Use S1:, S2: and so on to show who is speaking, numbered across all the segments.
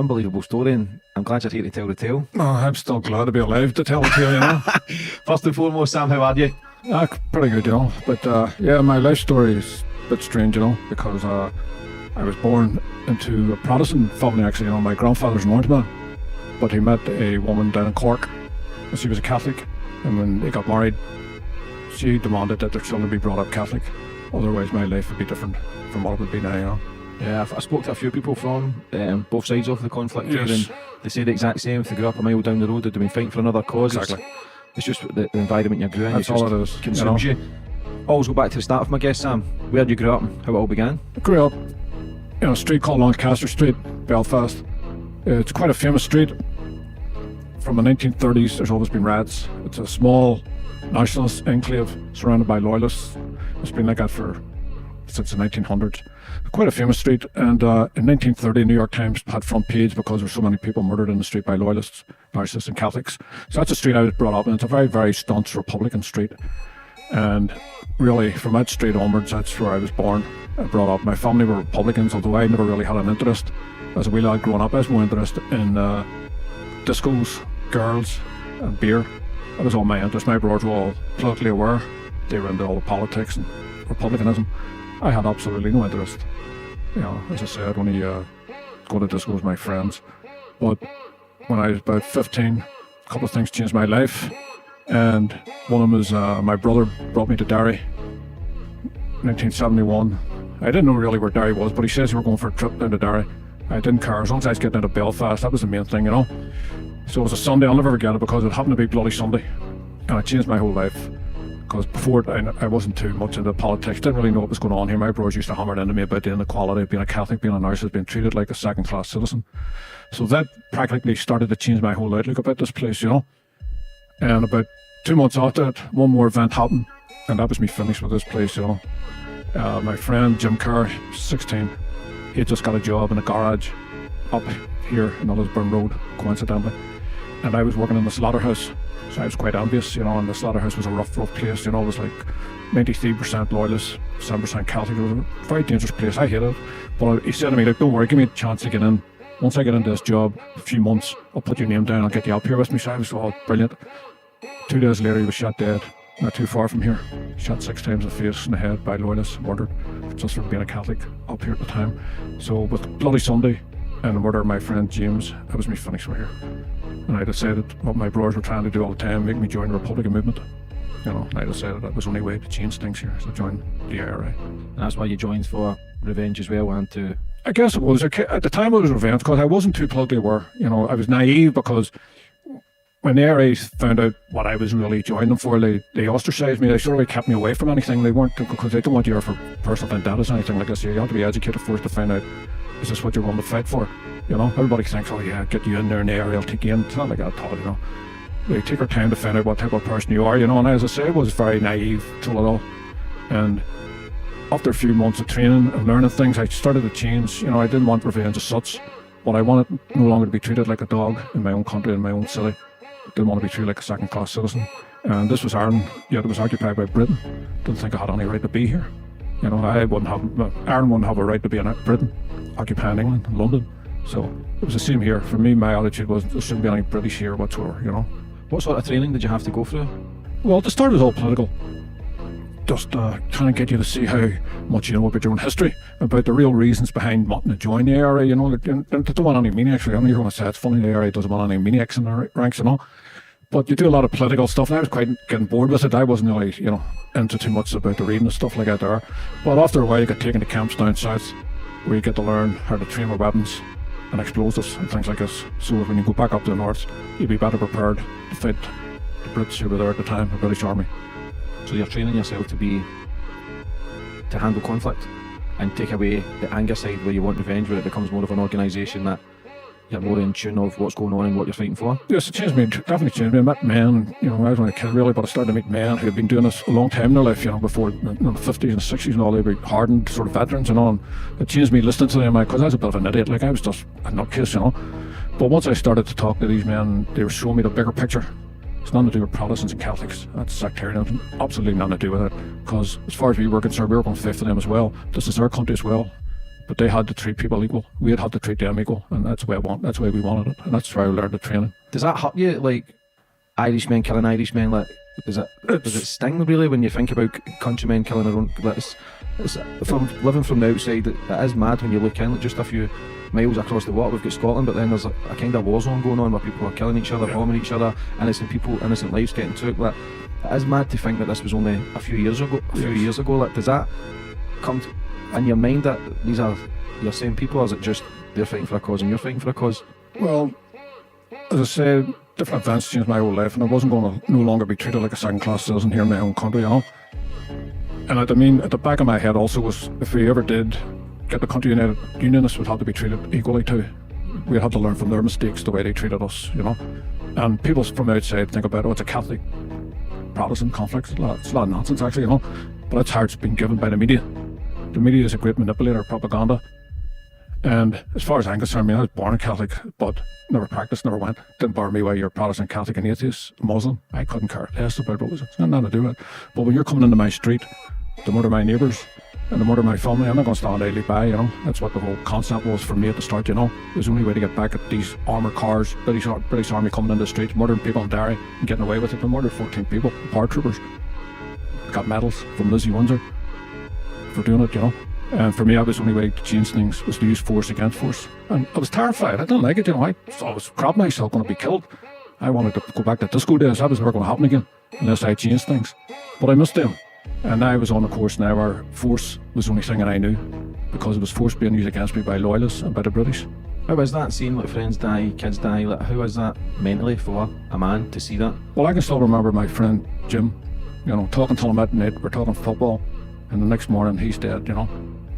S1: unbelievable story, and I'm glad you're here to tell the tale.
S2: Oh, I'm still glad to be alive to tell the tale, you know.
S1: First and foremost, Sam, how are you?
S2: Pretty good, you know. But yeah, my life story is a bit strange, you know, because I was born into a Protestant family, actually. You know, my grandfather's an Orangeman, but he met a woman down in Cork, and she was a Catholic. And when they got married, she demanded that their children be brought up Catholic. Otherwise, my life would be different from what it would be now, you know.
S1: Yeah, I spoke to a few people from both sides of the conflict here, and they say the exact same. If they grew up a mile down the road, they'd been fighting for another cause.
S2: Exactly.
S1: It's just the environment you grew in.
S2: That's all it is.
S1: Consumes you. Always go back to the start of my guest, Sam. Where did you grow up and how it all began?
S2: I grew up in a street called Lancaster Street, Belfast. It's quite a famous street. From the 1930s, there's always been riots. It's a small nationalist enclave surrounded by loyalists. It's been like that since the 1900s. Quite a famous street, and in 1930, New York Times had front page because there were so many people murdered in the street by loyalists, Marxists and Catholics. So that's the street I was brought up in. It's a very, very staunch Republican street. And really, from that street onwards, that's where I was born and brought up. My family were Republicans, although I never really had an interest. As a wee lad growing up, I was more interested in discos, girls, and beer. That was all my interest. My brothers were all politically aware. They were into all the politics and republicanism. I had absolutely no interest. You know, as I said, only go to disco with my friends. But when I was about 15, a couple of things changed my life. And one of them was my brother brought me to Derry, 1971. I didn't know really where Derry was, but he says we were going for a trip down to Derry. I didn't care, as long as I was getting out of Belfast, that was the main thing, you know. So it was a Sunday, I'll never forget it, because it happened to be Bloody Sunday. And it changed my whole life. Because before I wasn't too much into politics, didn't really know what was going on here. My brothers used to hammer it into me about the inequality of being a Catholic, being a nurse, being treated like a second-class citizen. So that practically started to change my whole outlook about this place, you know. And about 2 months after it, one more event happened, and that was me finished with this place, you know. My friend Jim Kerr, 16, he had just got a job in a garage up here in Ellisburn Road, coincidentally. And I was working in the slaughterhouse. So I was quite envious, you know, and the slaughterhouse was a rough place, you know. It was like 93% loyalists, 7% Catholic. It was a very dangerous place. I hated it. But he said to me, like, don't worry, give me a chance to get in. Once I get into this job, a few months, I'll put your name down, I'll get you up here with me. So I was all brilliant. 2 days later, he was shot dead, not too far from here. Shot 6 times in the face and the head by loyalists, murdered, just for being a Catholic up here at the time. So with Bloody Sunday and the murder of my friend James, that was me finished with here. And I decided what my brothers were trying to do all the time, make me join the Republican movement. You know, and I decided that was the only way to change things here, so I joined the IRA.
S1: And that's why you joined, for revenge as well, and to...
S2: I guess it was. At the time it was revenge, because I wasn't too politically aware. You know, I was naive, because when the IRA found out what I was really joining them for, they ostracized me. They sort of kept me away from anything. They weren't, because they don't want you here for personal vendettas or anything like this. You have to be educated first to find out, is this what you're willing to fight for? You know, everybody thinks, oh yeah, get you in there and the IRA will take you in. It's not like that at all, you know. They take their time to find out what type of person you are, you know. And as I say, I was very naive to it all. And after a few months of training and learning things, I started to change. You know, I didn't want revenge as such, but I wanted no longer to be treated like a dog in my own country, in my own city. I didn't want to be treated like a second-class citizen. And this was Ireland, yet it was occupied by Britain. Didn't think I had any right to be here. You know, Ireland wouldn't have a right to be in Britain, occupying England and London. So it was the same here. For me, my attitude was there shouldn't be any British here whatsoever, you know.
S1: What sort of training did you have to go through?
S2: Well, to start, it was all political. Just trying to get you to see how much you know about your own history, about the real reasons behind wanting to join the IRA, you know. They don't want any maniacs, really. I mean, you're going to say it's funny, the IRA doesn't want any maniacs in their ranks, you know. But you do a lot of political stuff, and I was quite getting bored with it. I wasn't really, you know, into too much about the reading and stuff like that there. But after a while, you get taken to camps down south, where you get to learn how to train with weapons and explosives and things like this. So when you go back up to the north, you'll be better prepared to fight the Brits who were there at the time, the British Army.
S1: So you're training yourself to handle conflict and take away the anger side where you want revenge, where it becomes more of an organisation that you're more in tune of what's going on and what you're fighting for.
S2: Yes, it changed me, definitely changed me. I met men, you know, I was only a kid really, but I started to meet men who had been doing this a long time in their life, you know, before, you know, the 50s and 60s and all. They were hardened sort of veterans and all. And it changed me listening to them, because I was a bit of an idiot. Like, I was just a nutcase, you know. But once I started to talk to these men, they were showing me the bigger picture. It's nothing to do with Protestants and Catholics. That's sectarianism. Absolutely nothing to do with it. Because as far as we were concerned, we were going to fight for them as well. This is our country as well. but they had to treat people equal. We had to treat them equal, and that's the way that's the way we wanted it, and that's where I learned the training.
S1: Does that hurt you, like Irishmen killing Irishmen? Like, does it sting really when you think about countrymen killing their own? Like, it's, from living from the outside, it is mad when you look in. Like, just a few miles across the water, we've got Scotland, but then there's a kind of war zone going on where people are killing each other, bombing each other, innocent lives getting took. Like, it is mad to think that this was only a few years ago. Like, does that come in your mind that these are your same people, or is it just they're fighting for a cause and you're fighting for a cause?
S2: Well, as I said, different events changed my whole life, and I wasn't going to no longer be treated like a second-class citizen here in my own country, you know. And at the back of my head also was, if we ever did get the country united, unionists would have to be treated equally too. We'd have to learn from their mistakes the way they treated us, you know. And people from outside think about, oh, it's a Catholic Protestant conflict. It's a lot of nonsense, actually, you know. But that's how it's been given by the media. The media is a great manipulator of propaganda. And as far as I'm concerned, I was born a Catholic, but never practiced, never went. Didn't bother me whether you're Protestant, Catholic, and atheist, Muslim. I couldn't care less about religion. It's got nothing to do with it. But when you're coming into my street to murder my neighbours and to murder my family, I'm not going to stand idly by, you know. That's what the whole concept was for me at the start, you know. It was the only way to get back at these armoured cars, British Army coming into the streets, murdering people in Derry and getting away with it. They murdered 14 people, paratroopers. Got medals from Lizzie Windsor for doing it, you know. And for me, that was the only way to change things, was to use force against force. And I was terrified. I didn't like it, you know. I was crapping myself, going to be killed. I wanted to go back to disco days. That was never going to happen again unless I changed things. But I missed them. And I was on a course now where force was the only thing that I knew, because it was force being used against me by loyalists and by the British.
S1: How is that, seeing like friends die, kids die? Like, how is that mentally for a man to see that?
S2: Well, I can still remember my friend Jim, you know, talking to him at night. We're talking football, and the next morning he's dead, you know.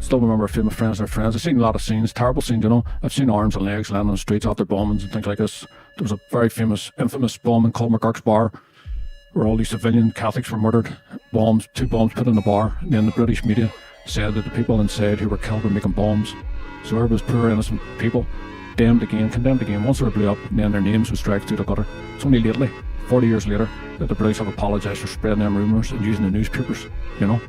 S2: Still remember a few of my friends, their friends. I've seen a lot of scenes, terrible scenes, you know. I've seen arms and legs landing on the streets after bombings and things like this. There was a very infamous bombing called McGurk's Bar, where all these civilian Catholics were murdered. Two bombs put in the bar, and then the British media said that the people inside who were killed were making bombs. So there was poor innocent people condemned again. Once they were blew up, and then their names was dragged through the gutter. It's only lately, 40 years later, that the British have apologised for spreading them rumours and using the newspapers, you know.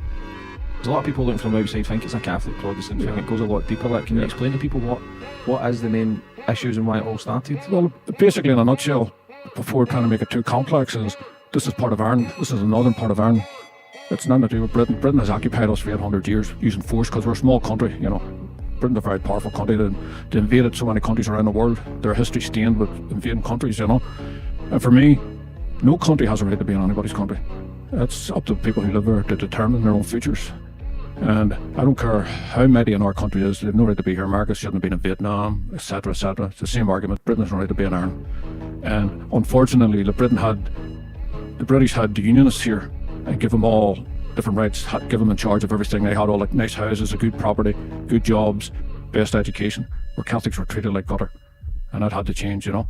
S1: There's a lot of people looking from the outside think it's a Catholic Protestant thing. It goes a lot deeper. Like, can you explain to people what is the main issues and why it all started?
S2: Well, basically, in a nutshell, before trying to make it too complex, is this is part of Ireland. This is the northern part of Ireland. It's nothing to do with Britain. Britain has occupied us for 800 years using force, because we're a small country, you know. Britain's a very powerful country. They invaded so many countries around the world. Their history stained with invading countries, you know. And for me, no country has a right to be in anybody's country. It's up to the people who live there to determine their own futures. And I don't care how mighty in our country is, they've no right to be here. America shouldn't have been in Vietnam, etc., etc. It's the same argument. Britain has no right to be in Ireland. And unfortunately, the British had the unionists here and give them all different rights, give them in charge of everything. They had all like nice houses, a good property, good jobs, best education, where Catholics were treated like gutter. And that had to change, you know.